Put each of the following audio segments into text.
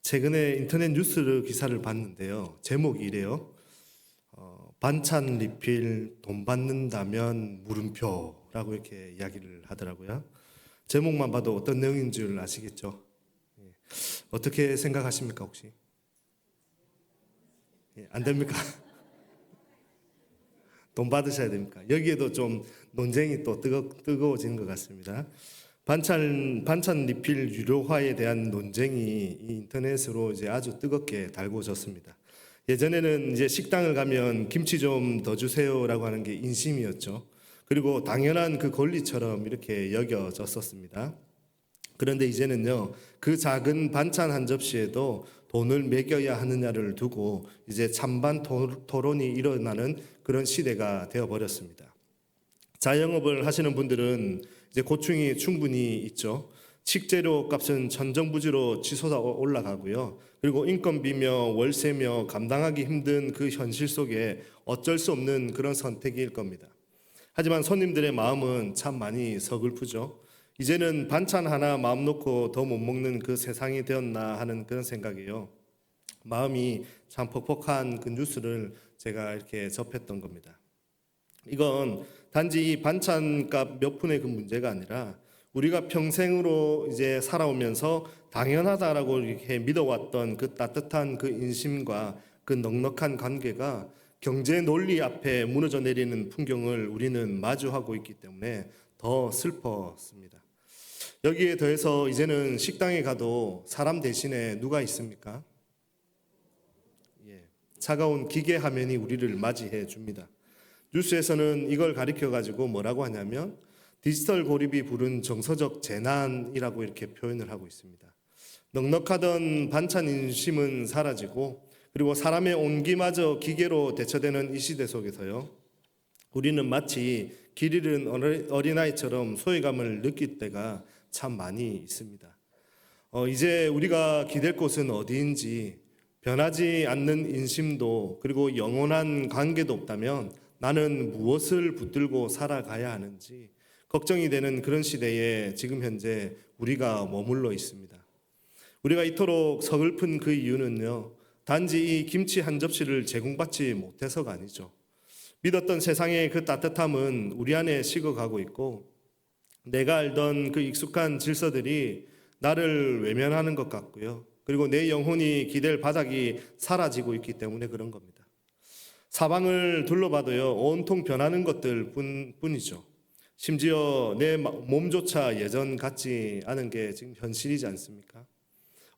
최근에 인터넷 뉴스 기사를 봤는데요. 제목이 이래요. 반찬 리필 돈 받는다면 물음표라고 이렇게 이야기를 하더라고요. 제목만 봐도 어떤 내용인 줄 아시겠죠? 예. 어떻게 생각하십니까 혹시? 안 됩니까? 돈 받으셔야 됩니까? 여기에도 좀 논쟁이 또 뜨거워지는 것 같습니다. 반찬 리필 유료화에 대한 논쟁이 이 인터넷으로 이제 아주 뜨겁게 달궈졌습니다. 예전에는 이제 식당을 가면 김치 좀 더 주세요라고 하는 게 인심이었죠. 그리고 당연한 그 권리처럼 이렇게 여겨졌었습니다. 그런데 이제는요, 그 작은 반찬 한 접시에도 돈을 매겨야 하느냐를 두고 이제 찬반 토론이 일어나는 그런 시대가 되어버렸습니다. 자영업을 하시는 분들은 이제 고충이 충분히 있죠. 식재료 값은 천정부지로 치솟아 올라가고요. 그리고 인건비며 월세며 감당하기 힘든 그 현실 속에 어쩔 수 없는 그런 선택일 겁니다. 하지만 손님들의 마음은 참 많이 서글프죠. 이제는 반찬 하나 마음 놓고 더 못 먹는 그 세상이 되었나 하는 그런 생각이에요. 마음이 참 퍽퍽한 그 뉴스를 제가 이렇게 접했던 겁니다. 이건 단지 이 반찬값 몇 푼의 그 문제가 아니라 우리가 평생으로 이제 살아오면서 당연하다라고 이렇게 믿어왔던 그 따뜻한 그 인심과 그 넉넉한 관계가 경제 논리 앞에 무너져 내리는 풍경을 우리는 마주하고 있기 때문에 더 슬펐습니다. 여기에 더해서 이제는 식당에 가도 사람 대신에 누가 있습니까? 차가운 기계 화면이 우리를 맞이해 줍니다. 뉴스에서는 이걸 가리켜 가지고 뭐라고 하냐면 디지털 고립이 부른 정서적 재난이라고 이렇게 표현을 하고 있습니다. 넉넉하던 반찬 인심은 사라지고 그리고 사람의 온기마저 기계로 대처되는 이 시대 속에서요. 우리는 마치 길 잃은 어린아이처럼 소외감을 느낄 때가 참 많이 있습니다. 이제 우리가 기댈 곳은 어디인지 변하지 않는 인심도 그리고 영원한 관계도 없다면 나는 무엇을 붙들고 살아가야 하는지 걱정이 되는 그런 시대에 지금 현재 우리가 머물러 있습니다. 우리가 이토록 서글픈 그 이유는요. 단지 이 김치 한 접시를 제공받지 못해서가 아니죠. 믿었던 세상의 그 따뜻함은 우리 안에 식어가고 있고 내가 알던 그 익숙한 질서들이 나를 외면하는 것 같고요. 그리고 내 영혼이 기댈 바닥이 사라지고 있기 때문에 그런 겁니다. 사방을 둘러봐도요, 온통 변하는 것들 뿐이죠. 심지어 내 몸조차 예전 같지 않은 게 지금 현실이지 않습니까?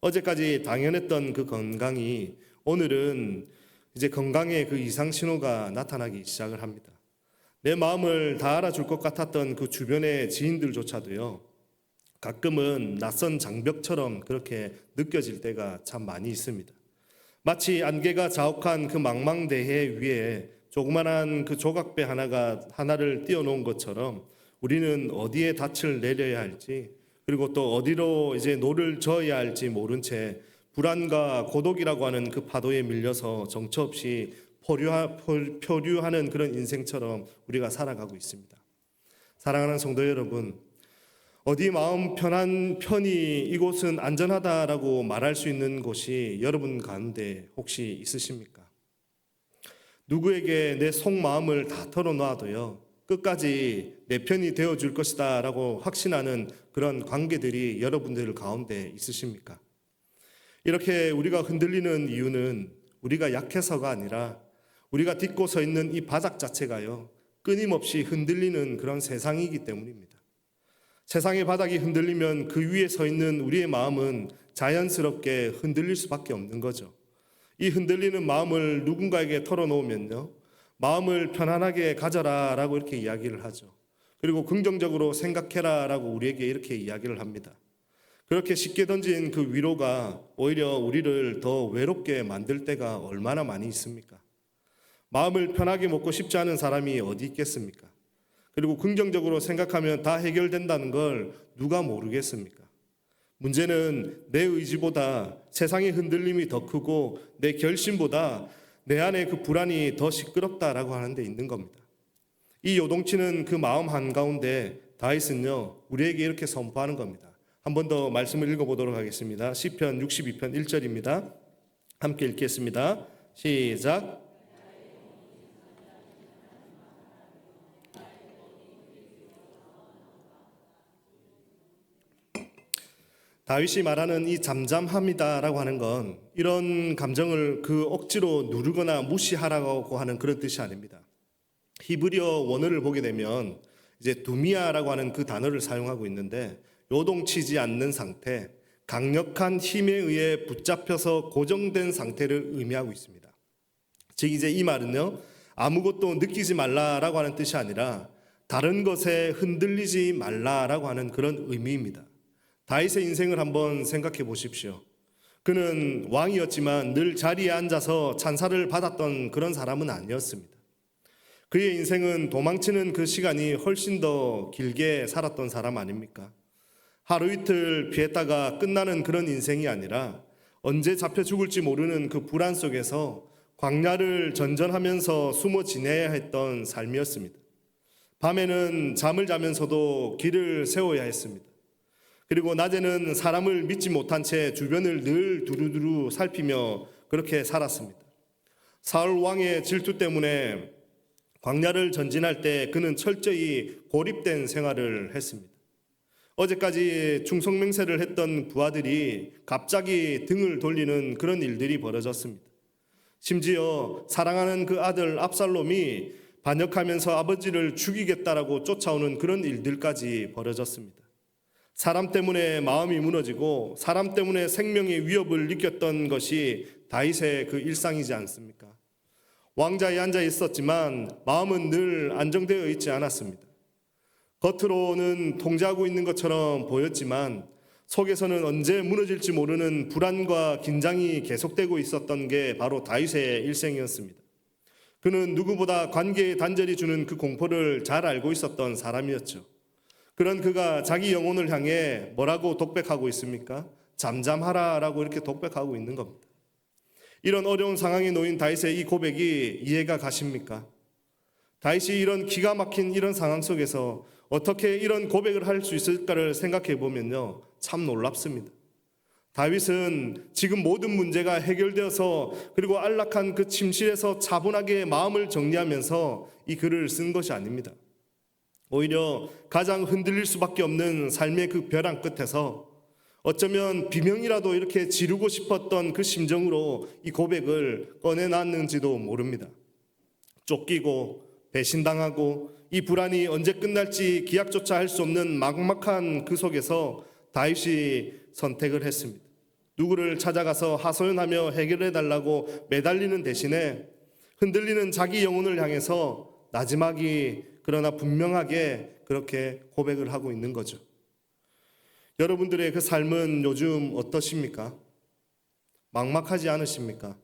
어제까지 당연했던 그 건강이 오늘은 이제 건강의 그 이상 신호가 나타나기 시작을 합니다. 내 마음을 다 알아줄 것 같았던 그 주변의 지인들조차도요, 가끔은 낯선 장벽처럼 그렇게 느껴질 때가 참 많이 있습니다. 마치 안개가 자욱한 그 망망대해 위에 조그만한 그 조각배 하나를 띄워놓은 것처럼 우리는 어디에 닻을 내려야 할지 그리고 또 어디로 이제 노를 저어야 할지 모른 채 불안과 고독이라고 하는 그 파도에 밀려서 정처 없이 표류하는 그런 인생처럼 우리가 살아가고 있습니다. 사랑하는 성도 여러분, 어디 마음 편히 이곳은 안전하다라고 말할 수 있는 곳이 여러분 가운데 혹시 있으십니까? 누구에게 내 속마음을 다 털어놔도요, 끝까지 내 편이 되어줄 것이다 라고 확신하는 그런 관계들이 여러분들 가운데 있으십니까? 이렇게 우리가 흔들리는 이유는 우리가 약해서가 아니라 우리가 딛고 서 있는 이 바닥 자체가요, 끊임없이 흔들리는 그런 세상이기 때문입니다. 세상의 바닥이 흔들리면 그 위에 서 있는 우리의 마음은 자연스럽게 흔들릴 수밖에 없는 거죠. 이 흔들리는 마음을 누군가에게 털어놓으면요, 마음을 편안하게 가져라 라고 이렇게 이야기를 하죠. 그리고 긍정적으로 생각해라 라고 우리에게 이렇게 이야기를 합니다. 그렇게 쉽게 던진 그 위로가 오히려 우리를 더 외롭게 만들 때가 얼마나 많이 있습니까? 마음을 편하게 먹고 싶지 않은 사람이 어디 있겠습니까? 그리고 긍정적으로 생각하면 다 해결된다는 걸 누가 모르겠습니까? 문제는 내 의지보다 세상의 흔들림이 더 크고 내 결심보다 내 안에 그 불안이 더 시끄럽다라고 하는 데 있는 겁니다. 이 요동치는 그 마음 한가운데 다윗은요, 우리에게 이렇게 선포하는 겁니다. 한 번 더 말씀을 읽어보도록 하겠습니다. 시편 62편 1절입니다. 함께 읽겠습니다. 시작. 다윗이 말하는 이 잠잠합니다라고 하는 건 이런 감정을 그 억지로 누르거나 무시하라고 하는 그런 뜻이 아닙니다. 히브리어 원어를 보게 되면 이제 두미아라고 하는 그 단어를 사용하고 있는데 요동치지 않는 상태, 강력한 힘에 의해 붙잡혀서 고정된 상태를 의미하고 있습니다. 즉 이제 이 말은요, 아무것도 느끼지 말라라고 하는 뜻이 아니라 다른 것에 흔들리지 말라라고 하는 그런 의미입니다. 다윗의 인생을 한번 생각해 보십시오. 그는 왕이었지만 늘 자리에 앉아서 찬사를 받았던 그런 사람은 아니었습니다. 그의 인생은 도망치는 그 시간이 훨씬 더 길게 살았던 사람 아닙니까? 하루 이틀 피했다가 끝나는 그런 인생이 아니라 언제 잡혀 죽을지 모르는 그 불안 속에서 광야를 전전하면서 숨어 지내야 했던 삶이었습니다. 밤에는 잠을 자면서도 길을 세워야 했습니다. 그리고 낮에는 사람을 믿지 못한 채 주변을 늘 두루두루 살피며 그렇게 살았습니다. 사울 왕의 질투 때문에 광야를 전진할 때 그는 철저히 고립된 생활을 했습니다. 어제까지 충성맹세를 했던 부하들이 갑자기 등을 돌리는 그런 일들이 벌어졌습니다. 심지어 사랑하는 그 아들 압살롬이 반역하면서 아버지를 죽이겠다라고 쫓아오는 그런 일들까지 벌어졌습니다. 사람 때문에 마음이 무너지고 사람 때문에 생명의 위협을 느꼈던 것이 다윗의 그 일상이지 않습니까? 왕자에 앉아 있었지만 마음은 늘 안정되어 있지 않았습니다. 겉으로는 통제하고 있는 것처럼 보였지만 속에서는 언제 무너질지 모르는 불안과 긴장이 계속되고 있었던 게 바로 다윗의 일생이었습니다. 그는 누구보다 관계의 단절이 주는 그 공포를 잘 알고 있었던 사람이었죠. 그런 그가 자기 영혼을 향해 뭐라고 독백하고 있습니까? 잠잠하라라고 이렇게 독백하고 있는 겁니다. 이런 어려운 상황에 놓인 다윗의 이 고백이 이해가 가십니까? 다윗이 이런 기가 막힌 이런 상황 속에서 어떻게 이런 고백을 할 수 있을까를 생각해 보면요, 참 놀랍습니다. 다윗은 지금 모든 문제가 해결되어서 그리고 안락한 그 침실에서 차분하게 마음을 정리하면서 이 글을 쓴 것이 아닙니다. 오히려 가장 흔들릴 수밖에 없는 삶의 그 벼랑 끝에서 어쩌면 비명이라도 이렇게 지르고 싶었던 그 심정으로 이 고백을 꺼내놨는지도 모릅니다. 쫓기고 배신당하고 이 불안이 언제 끝날지 기약조차 할 수 없는 막막한 그 속에서 다윗이 선택을 했습니다. 누구를 찾아가서 하소연하며 해결해달라고 매달리는 대신에 흔들리는 자기 영혼을 향해서 나지막이 그러나 분명하게 그렇게 고백을 하고 있는 거죠. 여러분들의 그 삶은 요즘 어떠십니까? 막막하지 않으십니까?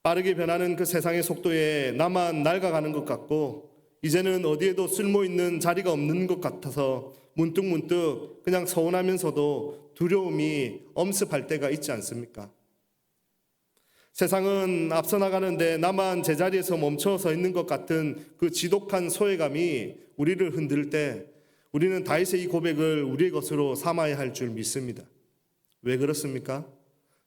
빠르게 변하는 그 세상의 속도에 나만 낡아가는 것 같고 이제는 어디에도 쓸모있는 자리가 없는 것 같아서 문득문득 그냥 서운하면서도 두려움이 엄습할 때가 있지 않습니까? 세상은 앞서 나가는데 나만 제자리에서 멈춰서 있는 것 같은 그 지독한 소외감이 우리를 흔들 때 우리는 다윗의 이 고백을 우리의 것으로 삼아야 할 줄 믿습니다. 왜 그렇습니까?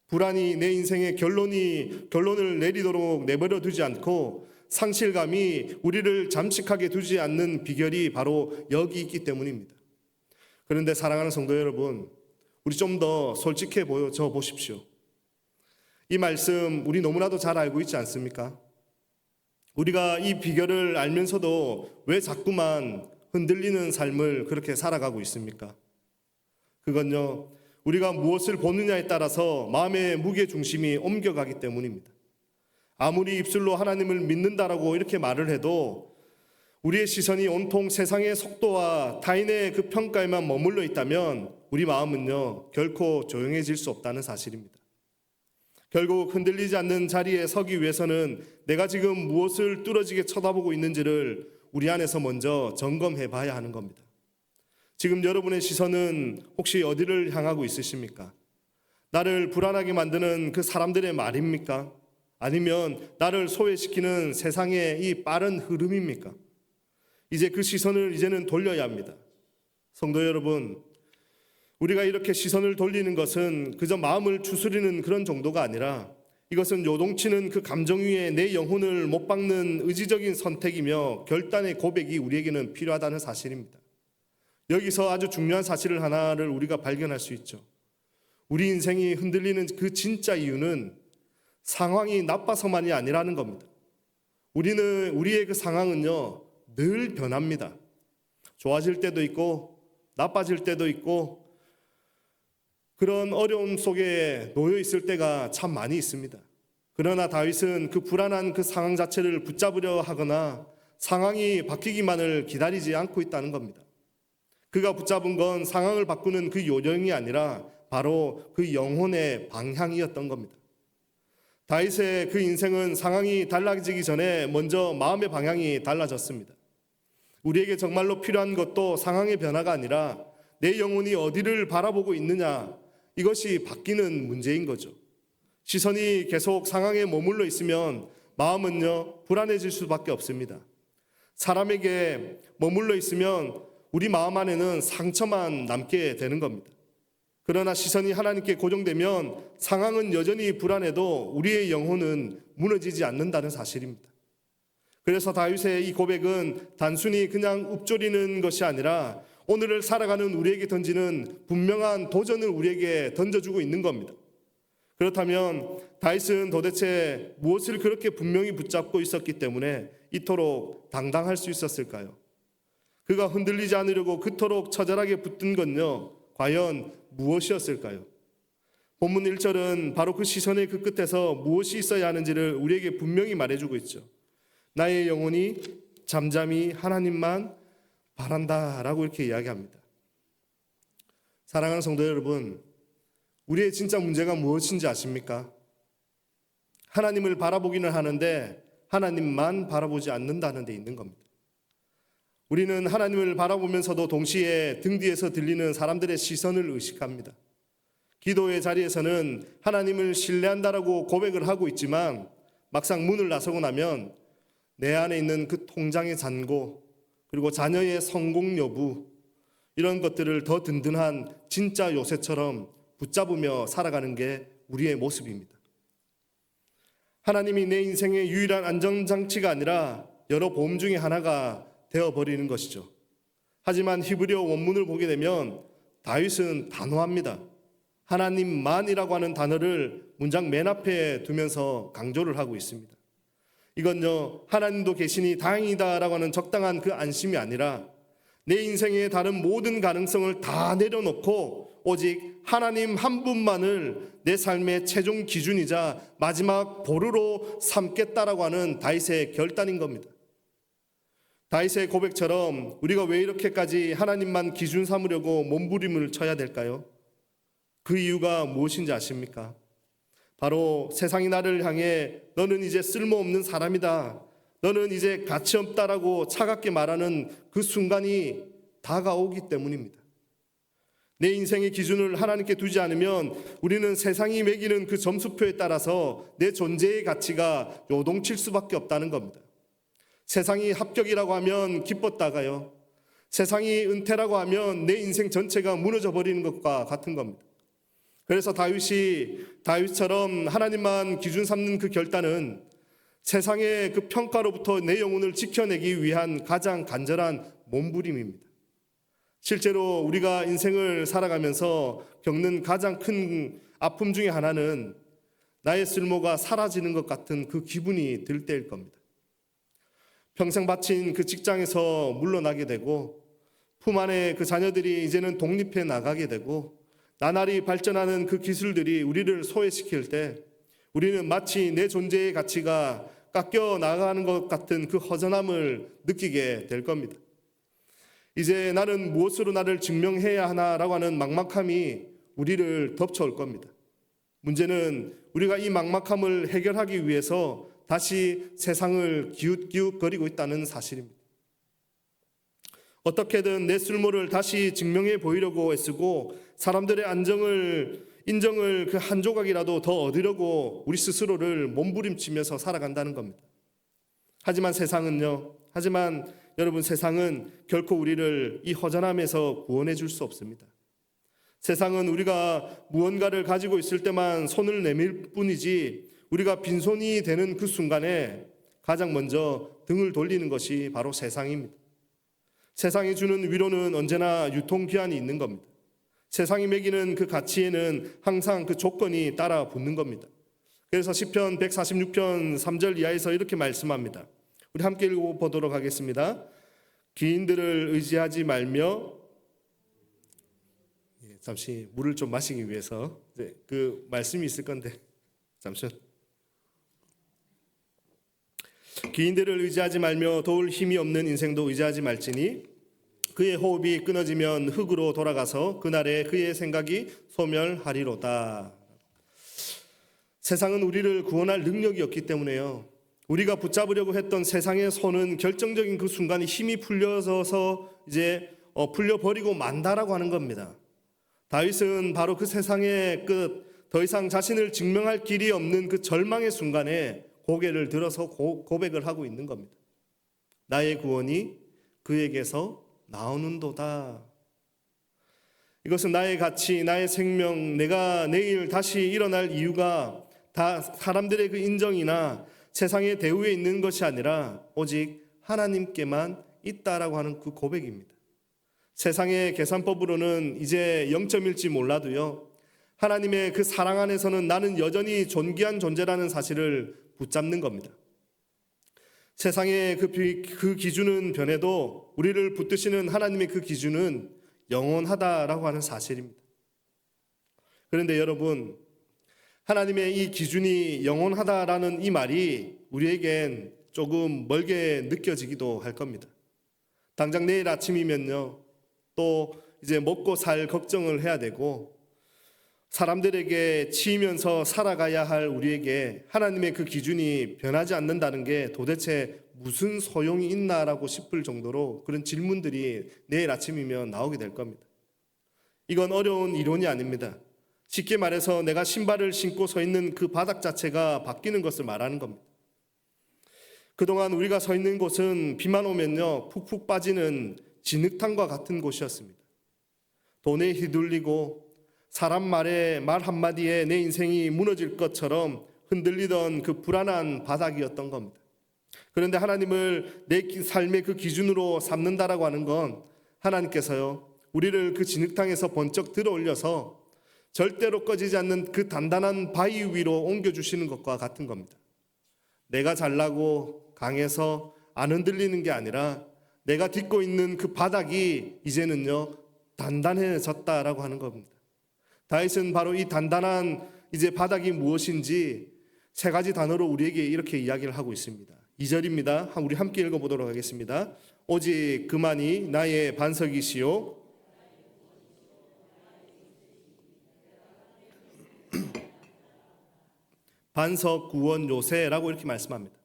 불안이 내 인생의 결론을 내리도록 내버려 두지 않고 상실감이 우리를 잠식하게 두지 않는 비결이 바로 여기 있기 때문입니다. 그런데 사랑하는 성도 여러분, 우리 좀 더 솔직해져 보십시오. 이 말씀 우리 너무나도 잘 알고 있지 않습니까? 우리가 이 비결을 알면서도 왜 자꾸만 흔들리는 삶을 그렇게 살아가고 있습니까? 그건요, 우리가 무엇을 보느냐에 따라서 마음의 무게중심이 옮겨가기 때문입니다. 아무리 입술로 하나님을 믿는다라고 이렇게 말을 해도 우리의 시선이 온통 세상의 속도와 타인의 그 평가에만 머물러 있다면 우리 마음은요, 결코 조용해질 수 없다는 사실입니다. 결국 흔들리지 않는 자리에 서기 위해서는 내가 지금 무엇을 뚫어지게 쳐다보고 있는지를 우리 안에서 먼저 점검해 봐야 하는 겁니다. 지금 여러분의 시선은 혹시 어디를 향하고 있으십니까? 나를 불안하게 만드는 그 사람들의 말입니까? 아니면 나를 소외시키는 세상의 이 빠른 흐름입니까? 이제 그 시선을 이제는 돌려야 합니다. 성도 여러분, 우리가 이렇게 시선을 돌리는 것은 그저 마음을 추스리는 그런 정도가 아니라 이것은 요동치는 그 감정 위에 내 영혼을 못 박는 의지적인 선택이며 결단의 고백이 우리에게는 필요하다는 사실입니다. 여기서 아주 중요한 사실을 하나를 우리가 발견할 수 있죠. 우리 인생이 흔들리는 그 진짜 이유는 상황이 나빠서만이 아니라는 겁니다. 우리의 그 상황은요, 늘 변합니다. 좋아질 때도 있고 나빠질 때도 있고 그런 어려움 속에 놓여 있을 때가 참 많이 있습니다. 그러나 다윗은 그 불안한 그 상황 자체를 붙잡으려 하거나 상황이 바뀌기만을 기다리지 않고 있다는 겁니다. 그가 붙잡은 건 상황을 바꾸는 그 요령이 아니라 바로 그 영혼의 방향이었던 겁니다. 다윗의 그 인생은 상황이 달라지기 전에 먼저 마음의 방향이 달라졌습니다. 우리에게 정말로 필요한 것도 상황의 변화가 아니라 내 영혼이 어디를 바라보고 있느냐, 이것이 바뀌는 문제인 거죠. 시선이 계속 상황에 머물러 있으면 마음은요, 불안해질 수밖에 없습니다. 사람에게 머물러 있으면 우리 마음 안에는 상처만 남게 되는 겁니다. 그러나 시선이 하나님께 고정되면 상황은 여전히 불안해도 우리의 영혼은 무너지지 않는다는 사실입니다. 그래서 다윗의 이 고백은 단순히 그냥 읊조리는 것이 아니라 오늘을 살아가는 우리에게 던지는 분명한 도전을 우리에게 던져주고 있는 겁니다. 그렇다면 다윗은 도대체 무엇을 그렇게 분명히 붙잡고 있었기 때문에 이토록 당당할 수 있었을까요? 그가 흔들리지 않으려고 그토록 처절하게 붙든 건요, 과연 무엇이었을까요? 본문 1절은 바로 그 시선의 그 끝에서 무엇이 있어야 하는지를 우리에게 분명히 말해주고 있죠. 나의 영혼이 잠잠히 하나님만 바란다라고 이렇게 이야기합니다. 사랑하는 성도 여러분, 우리의 진짜 문제가 무엇인지 아십니까? 하나님을 바라보기는 하는데 하나님만 바라보지 않는다는 데 있는 겁니다. 우리는 하나님을 바라보면서도 동시에 등 뒤에서 들리는 사람들의 시선을 의식합니다. 기도의 자리에서는 하나님을 신뢰한다라고 고백을 하고 있지만 막상 문을 나서고 나면 내 안에 있는 그 통장의 잔고, 그리고 자녀의 성공 여부, 이런 것들을 더 든든한 진짜 요새처럼 붙잡으며 살아가는 게 우리의 모습입니다. 하나님이 내 인생의 유일한 안전장치가 아니라 여러 보험 중에 하나가 되어버리는 것이죠. 하지만 히브리어 원문을 보게 되면 다윗은 단호합니다. 하나님만이라고 하는 단어를 문장 맨 앞에 두면서 강조를 하고 있습니다. 이건요, 하나님도 계시니 다행이다라고 하는 적당한 그 안심이 아니라 내 인생의 다른 모든 가능성을 다 내려놓고 오직 하나님 한 분만을 내 삶의 최종 기준이자 마지막 보루로 삼겠다라고 하는 다윗의 결단인 겁니다. 다윗의 고백처럼 우리가 왜 이렇게까지 하나님만 기준 삼으려고 몸부림을 쳐야 될까요? 그 이유가 무엇인지 아십니까? 바로 세상이 나를 향해 너는 이제 쓸모없는 사람이다, 너는 이제 가치 없다라고 차갑게 말하는 그 순간이 다가오기 때문입니다. 내 인생의 기준을 하나님께 두지 않으면 우리는 세상이 매기는 그 점수표에 따라서 내 존재의 가치가 요동칠 수밖에 없다는 겁니다. 세상이 합격이라고 하면 기뻤다가요, 세상이 은퇴라고 하면 내 인생 전체가 무너져 버리는 것과 같은 겁니다. 그래서 다윗처럼 하나님만 기준 삼는 그 결단은 세상의 그 평가로부터 내 영혼을 지켜내기 위한 가장 간절한 몸부림입니다. 실제로 우리가 인생을 살아가면서 겪는 가장 큰 아픔 중에 하나는 나의 쓸모가 사라지는 것 같은 그 기분이 들 때일 겁니다. 평생 바친 그 직장에서 물러나게 되고 품 안에 그 자녀들이 이제는 독립해 나가게 되고 나날이 발전하는 그 기술들이 우리를 소외시킬 때 우리는 마치 내 존재의 가치가 깎여 나가는 것 같은 그 허전함을 느끼게 될 겁니다. 이제 나는 무엇으로 나를 증명해야 하나라고 하는 막막함이 우리를 덮쳐올 겁니다. 문제는 우리가 이 막막함을 해결하기 위해서 다시 세상을 기웃기웃거리고 있다는 사실입니다. 어떻게든 내 쓸모를 다시 증명해 보이려고 애쓰고 사람들의 인정을 그 한 조각이라도 더 얻으려고 우리 스스로를 몸부림치면서 살아간다는 겁니다. 하지만 여러분, 세상은 결코 우리를 이 허전함에서 구원해 줄 수 없습니다. 세상은 우리가 무언가를 가지고 있을 때만 손을 내밀 뿐이지 우리가 빈손이 되는 그 순간에 가장 먼저 등을 돌리는 것이 바로 세상입니다. 세상이 주는 위로는 언제나 유통기한이 있는 겁니다. 세상이 매기는 그 가치에는 항상 그 조건이 따라 붙는 겁니다. 그래서 시편 146편 3절 이하에서 이렇게 말씀합니다. 우리 함께 읽어보도록 하겠습니다. 기인들을 의지하지 말며, 잠시 물을 좀 마시기 위해서 그 말씀이 있을 건데 잠시만. 기인들을 의지하지 말며 도울 힘이 없는 인생도 의지하지 말지니 그의 호흡이 끊어지면 흙으로 돌아가서 그날에 그의 생각이 소멸하리로다. 세상은 우리를 구원할 능력이 없기 때문에요. 우리가 붙잡으려고 했던 세상의 손은 결정적인 그 순간에 힘이 풀려져서 이제 풀려버리고 만다라고 하는 겁니다. 다윗은 바로 그 세상의 끝, 더 이상 자신을 증명할 길이 없는 그 절망의 순간에 고개를 들어서 고백을 하고 있는 겁니다. 나의 구원이 그에게서 나오는도다. 이것은 나의 가치, 나의 생명, 내가 내일 다시 일어날 이유가 다 사람들의 그 인정이나 세상의 대우에 있는 것이 아니라 오직 하나님께만 있다라고 하는 그 고백입니다. 세상의 계산법으로는 이제 0점일지 몰라도요, 하나님의 그 사랑 안에서는 나는 여전히 존귀한 존재라는 사실을 붙잡는 겁니다. 세상의 그 기준은 변해도 우리를 붙드시는 하나님의 그 기준은 영원하다라고 하는 사실입니다. 그런데 여러분, 하나님의 이 기준이 영원하다라는 이 말이 우리에겐 조금 멀게 느껴지기도 할 겁니다. 당장 내일 아침이면요, 또 이제 먹고 살 걱정을 해야 되고 사람들에게 치이면서 살아가야 할 우리에게 하나님의 그 기준이 변하지 않는다는 게 도대체 무슨 소용이 있나라고 싶을 정도로 그런 질문들이 내일 아침이면 나오게 될 겁니다. 이건 어려운 이론이 아닙니다. 쉽게 말해서 내가 신발을 신고 서 있는 그 바닥 자체가 바뀌는 것을 말하는 겁니다. 그동안 우리가 서 있는 곳은 비만 오면요, 푹푹 빠지는 진흙탕과 같은 곳이었습니다. 돈에 휘둘리고 사람 말 한마디에 내 인생이 무너질 것처럼 흔들리던 그 불안한 바닥이었던 겁니다. 그런데 하나님을 내 삶의 그 기준으로 삼는다라고 하는 건 하나님께서요, 우리를 그 진흙탕에서 번쩍 들어 올려서 절대로 꺼지지 않는 그 단단한 바위 위로 옮겨주시는 것과 같은 겁니다. 내가 잘나고 강해서 안 흔들리는 게 아니라 내가 딛고 있는 그 바닥이 이제는요, 단단해졌다라고 하는 겁니다. 다윗은 바로 이 단단한 이제 바닥이 무엇인지 세 가지 단어로 우리에게 이렇게 이야기를 하고 있습니다. 2절입니다. 우리 함께 읽어보도록 하겠습니다. 오직 그만이 나의 반석이시요 반석, 구원, 요새라고 이렇게 말씀합니다.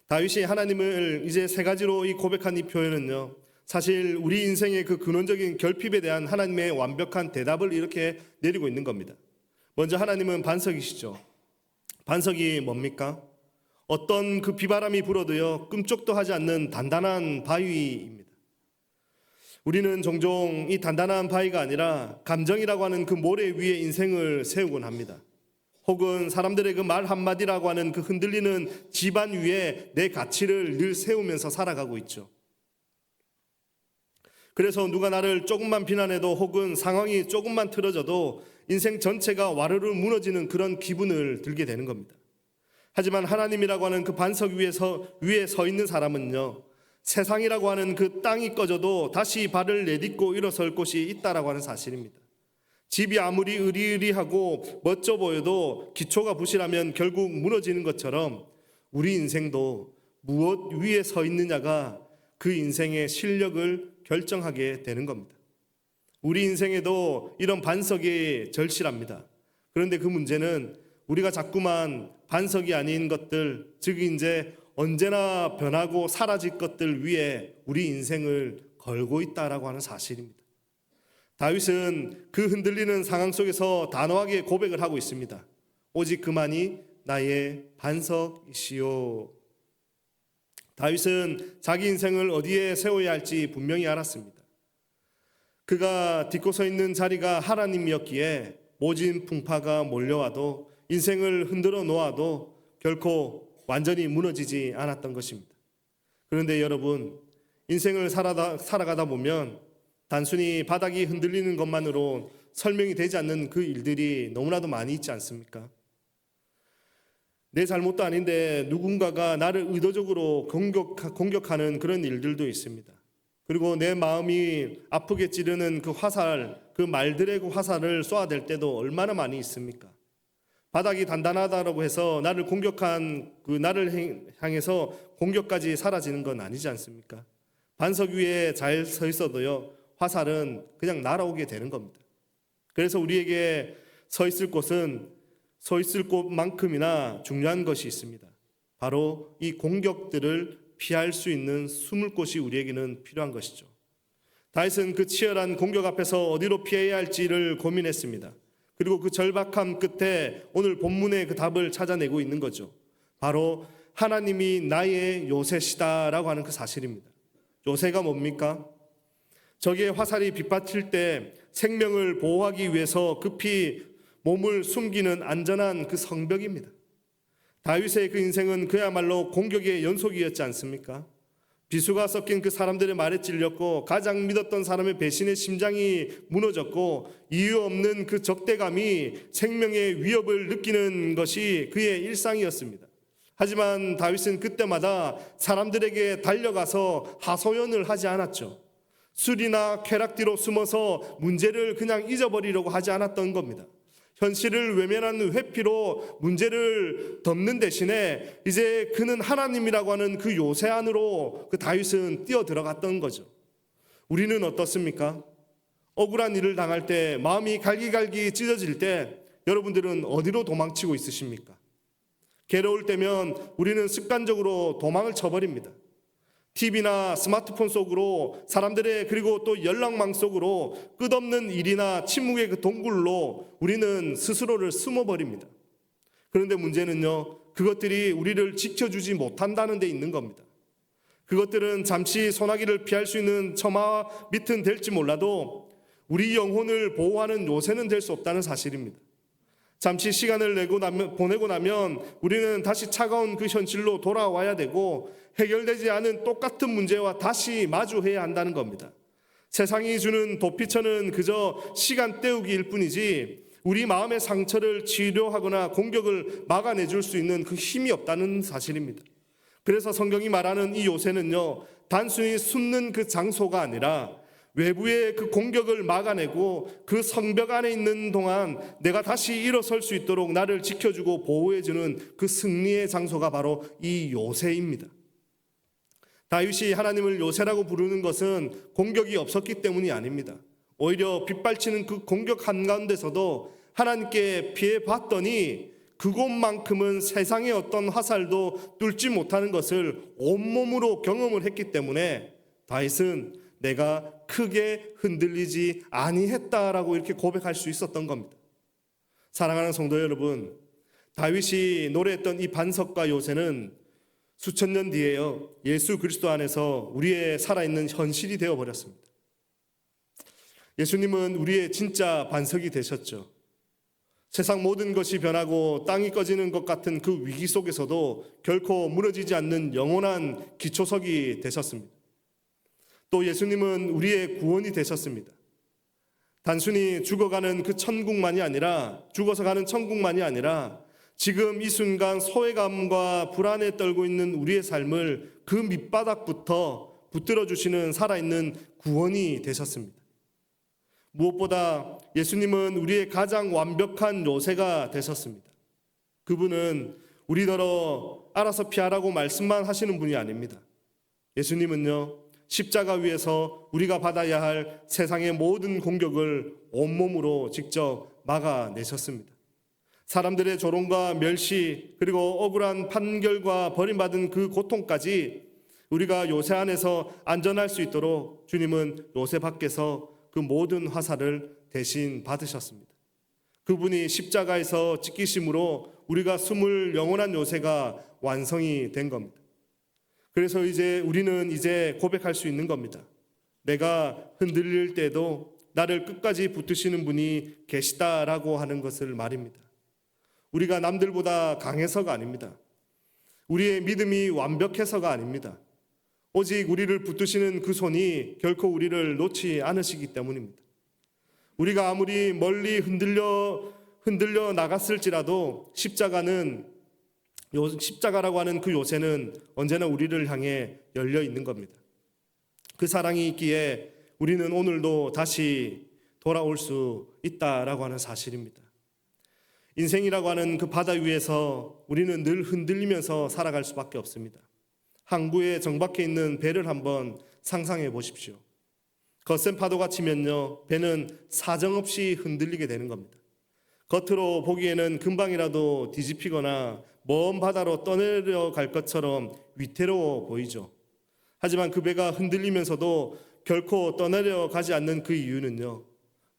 다윗이 하나님을 이제 세 가지로 이 고백한 이 표현은요, 사실 우리 인생의 그 근원적인 결핍에 대한 하나님의 완벽한 대답을 이렇게 내리고 있는 겁니다. 먼저 하나님은 반석이시죠. 반석이 뭡니까? 어떤 그 비바람이 불어도요, 끔찍도 하지 않는 단단한 바위입니다. 우리는 종종 이 단단한 바위가 아니라 감정이라고 하는 그 모래 위에 인생을 세우곤 합니다. 혹은 사람들의 그 말 한마디라고 하는 그 흔들리는 지반 위에 내 가치를 늘 세우면서 살아가고 있죠. 그래서 누가 나를 조금만 비난해도 혹은 상황이 조금만 틀어져도 인생 전체가 와르르 무너지는 그런 기분을 들게 되는 겁니다. 하지만 하나님이라고 하는 그 반석 위에 서 있는 사람은요, 세상이라고 하는 그 땅이 꺼져도 다시 발을 내딛고 일어설 곳이 있다라고 하는 사실입니다. 집이 아무리 으리으리하고 멋져 보여도 기초가 부실하면 결국 무너지는 것처럼 우리 인생도 무엇 위에 서 있느냐가 그 인생의 실력을 결정하게 되는 겁니다. 우리 인생에도 이런 반석이 절실합니다. 그런데 그 문제는 우리가 자꾸만 반석이 아닌 것들, 즉 이제 언제나 변하고 사라질 것들 위에 우리 인생을 걸고 있다라고 하는 사실입니다. 다윗은 그 흔들리는 상황 속에서 단호하게 고백을 하고 있습니다. 오직 그만이 나의 반석이시오. 다윗은 자기 인생을 어디에 세워야 할지 분명히 알았습니다. 그가 딛고 서 있는 자리가 하나님이었기에 모진 풍파가 몰려와도 인생을 흔들어 놓아도 결코 완전히 무너지지 않았던 것입니다. 그런데 여러분, 인생을 살아가다 보면 단순히 바닥이 흔들리는 것만으로 설명이 되지 않는 그 일들이 너무나도 많이 있지 않습니까? 내 잘못도 아닌데 누군가가 나를 의도적으로 공격하는 그런 일들도 있습니다. 그리고 내 마음이 아프게 찌르는 그 화살, 그 말들의 그 화살을 쏘아댈 때도 얼마나 많이 있습니까? 바닥이 단단하다고 해서 나를 공격한 그 나를 향해서 공격까지 사라지는 건 아니지 않습니까? 반석 위에 잘 서 있어도요, 화살은 그냥 날아오게 되는 겁니다. 그래서 우리에게 서 있을 곳만큼이나 중요한 것이 있습니다. 바로 이 공격들을 피할 수 있는 숨을 곳이 우리에게는 필요한 것이죠. 다윗은 그 치열한 공격 앞에서 어디로 피해야 할지를 고민했습니다. 그리고 그 절박함 끝에 오늘 본문의 그 답을 찾아내고 있는 거죠. 바로 하나님이 나의 요새시다라고 하는 그 사실입니다. 요새가 뭡니까? 적의 화살이 빗받칠 때 생명을 보호하기 위해서 급히 몸을 숨기는 안전한 그 성벽입니다. 다윗의 그 인생은 그야말로 공격의 연속이었지 않습니까? 비수가 섞인 그 사람들의 말에 찔렸고 가장 믿었던 사람의 배신의 심장이 무너졌고 이유 없는 그 적대감이 생명의 위협을 느끼는 것이 그의 일상이었습니다. 하지만 다윗은 그때마다 사람들에게 달려가서 하소연을 하지 않았죠. 술이나 쾌락 뒤로 숨어서 문제를 그냥 잊어버리려고 하지 않았던 겁니다. 현실을 외면하는 회피로 문제를 덮는 대신에 이제 그는 하나님이라고 하는 그 요새 안으로 그 다윗은 뛰어들어갔던 거죠. 우리는 어떻습니까? 억울한 일을 당할 때, 마음이 갈기갈기 찢어질 때 여러분들은 어디로 도망치고 있으십니까? 괴로울 때면 우리는 습관적으로 도망을 쳐버립니다. TV나 스마트폰 속으로 사람들의 그리고 또 연락망 속으로 끝없는 일이나 침묵의 그 동굴로 우리는 스스로를 숨어버립니다. 그런데 문제는요, 그것들이 우리를 지켜주지 못한다는 데 있는 겁니다. 그것들은 잠시 소나기를 피할 수 있는 처마 밑은 될지 몰라도 우리 영혼을 보호하는 요새는 될 수 없다는 사실입니다. 잠시 시간을 보내고 나면 우리는 다시 차가운 그 현실로 돌아와야 되고 해결되지 않은 똑같은 문제와 다시 마주해야 한다는 겁니다. 세상이 주는 도피처는 그저 시간 때우기일 뿐이지 우리 마음의 상처를 치료하거나 공격을 막아내줄 수 있는 그 힘이 없다는 사실입니다. 그래서 성경이 말하는 이 요새는요, 단순히 숨는 그 장소가 아니라 외부의 그 공격을 막아내고 그 성벽 안에 있는 동안 내가 다시 일어설 수 있도록 나를 지켜주고 보호해주는 그 승리의 장소가 바로 이 요새입니다. 다윗이 하나님을 요새라고 부르는 것은 공격이 없었기 때문이 아닙니다. 오히려 빗발치는 그 공격 한가운데서도 하나님께 피해봤더니 그곳만큼은 세상의 어떤 화살도 뚫지 못하는 것을 온몸으로 경험을 했기 때문에 다윗은 내가 크게 흔들리지 아니했다라고 이렇게 고백할 수 있었던 겁니다. 사랑하는 성도 여러분, 다윗이 노래했던 이 반석과 요새는 수천 년 뒤에요, 예수 그리스도 안에서 우리의 살아있는 현실이 되어버렸습니다. 예수님은 우리의 진짜 반석이 되셨죠. 세상 모든 것이 변하고 땅이 꺼지는 것 같은 그 위기 속에서도 결코 무너지지 않는 영원한 기초석이 되셨습니다. 또 예수님은 우리의 구원이 되셨습니다. 단순히 죽어가는 그 천국만이 아니라, 죽어서 가는 천국만이 아니라 지금 이 순간 소외감과 불안에 떨고 있는 우리의 삶을 그 밑바닥부터 붙들어 주시는 살아있는 구원이 되셨습니다. 무엇보다 예수님은 우리의 가장 완벽한 요새가 되셨습니다. 그분은 우리더러 알아서 피하라고 말씀만 하시는 분이 아닙니다. 예수님은요, 십자가 위에서 우리가 받아야 할 세상의 모든 공격을 온몸으로 직접 막아내셨습니다. 사람들의 조롱과 멸시, 그리고 억울한 판결과 버림받은 그 고통까지 우리가 요새 안에서 안전할 수 있도록 주님은 요새 밖에서 그 모든 화살을 대신 받으셨습니다. 그분이 십자가에서 찢기심으로 우리가 숨을 영원한 요새가 완성이 된 겁니다. 그래서 우리는 이제 고백할 수 있는 겁니다. 내가 흔들릴 때도 나를 끝까지 붙드시는 분이 계시다라고 하는 것을 말입니다. 우리가 남들보다 강해서가 아닙니다. 우리의 믿음이 완벽해서가 아닙니다. 오직 우리를 붙드시는 그 손이 결코 우리를 놓지 않으시기 때문입니다. 우리가 아무리 멀리 흔들려 나갔을지라도 십자가라고 하는 그 요새는 언제나 우리를 향해 열려 있는 겁니다. 그 사랑이 있기에 우리는 오늘도 다시 돌아올 수 있다라고 하는 사실입니다. 인생이라고 하는 그 바다 위에서 우리는 늘 흔들리면서 살아갈 수밖에 없습니다. 항구에 정박해 있는 배를 한번 상상해 보십시오. 거센 파도가 치면요, 배는 사정없이 흔들리게 되는 겁니다. 겉으로 보기에는 금방이라도 뒤집히거나 먼 바다로 떠내려갈 것처럼 위태로워 보이죠. 하지만 그 배가 흔들리면서도 결코 떠내려가지 않는 그 이유는요,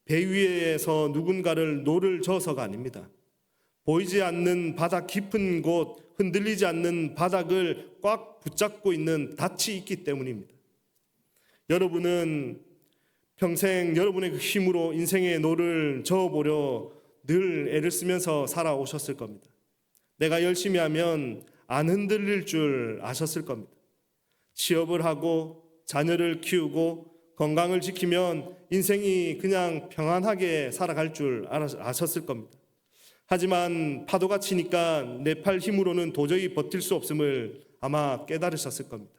배 위에서 누군가를 노를 저어서가 아닙니다. 보이지 않는 바다 깊은 곳, 흔들리지 않는 바닥을 꽉 붙잡고 있는 닻이 있기 때문입니다. 여러분은 평생 여러분의 그 힘으로 인생의 노를 저어보려 늘 애를 쓰면서 살아오셨을 겁니다. 내가 열심히 하면 안 흔들릴 줄 아셨을 겁니다. 취업을 하고 자녀를 키우고 건강을 지키면 인생이 그냥 평안하게 살아갈 줄 아셨을 겁니다. 하지만 파도가 치니까 내 팔 힘으로는 도저히 버틸 수 없음을 아마 깨달으셨을 겁니다.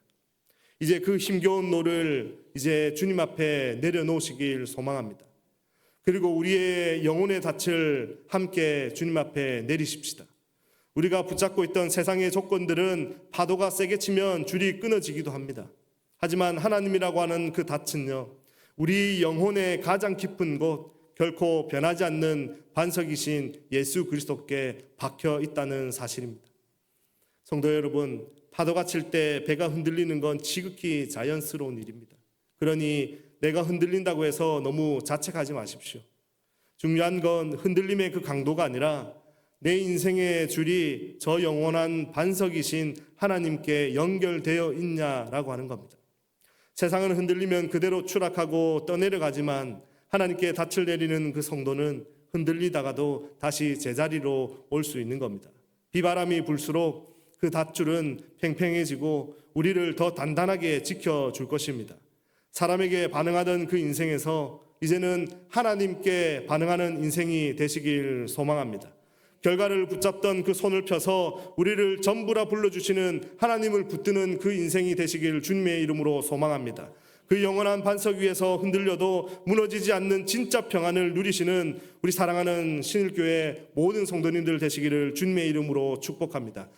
이제 그 힘겨운 노를 이제 주님 앞에 내려놓으시길 소망합니다. 그리고 우리의 영혼의 닻을 함께 주님 앞에 내리십시다. 우리가 붙잡고 있던 세상의 조건들은 파도가 세게 치면 줄이 끊어지기도 합니다. 하지만 하나님이라고 하는 그 닻은요, 우리 영혼의 가장 깊은 곳, 결코 변하지 않는 반석이신 예수 그리스도께 박혀 있다는 사실입니다. 성도 여러분, 파도가 칠 때 배가 흔들리는 건 지극히 자연스러운 일입니다. 그러니 내가 흔들린다고 해서 너무 자책하지 마십시오. 중요한 건 흔들림의 그 강도가 아니라 내 인생의 줄이 저 영원한 반석이신 하나님께 연결되어 있냐라고 하는 겁니다. 세상은 흔들리면 그대로 추락하고 떠내려가지만 하나님께 닻을 내리는 그 성도는 흔들리다가도 다시 제자리로 올 수 있는 겁니다. 비바람이 불수록 그 닷줄은 팽팽해지고 우리를 더 단단하게 지켜줄 것입니다. 사람에게 반응하던 그 인생에서 이제는 하나님께 반응하는 인생이 되시길 소망합니다. 결과를 붙잡던 그 손을 펴서 우리를 전부라 불러주시는 하나님을 붙드는 그 인생이 되시길 주님의 이름으로 소망합니다. 그 영원한 반석 위에서 흔들려도 무너지지 않는 진짜 평안을 누리시는 우리 사랑하는 신일교회 모든 성도님들 되시기를 주님의 이름으로 축복합니다.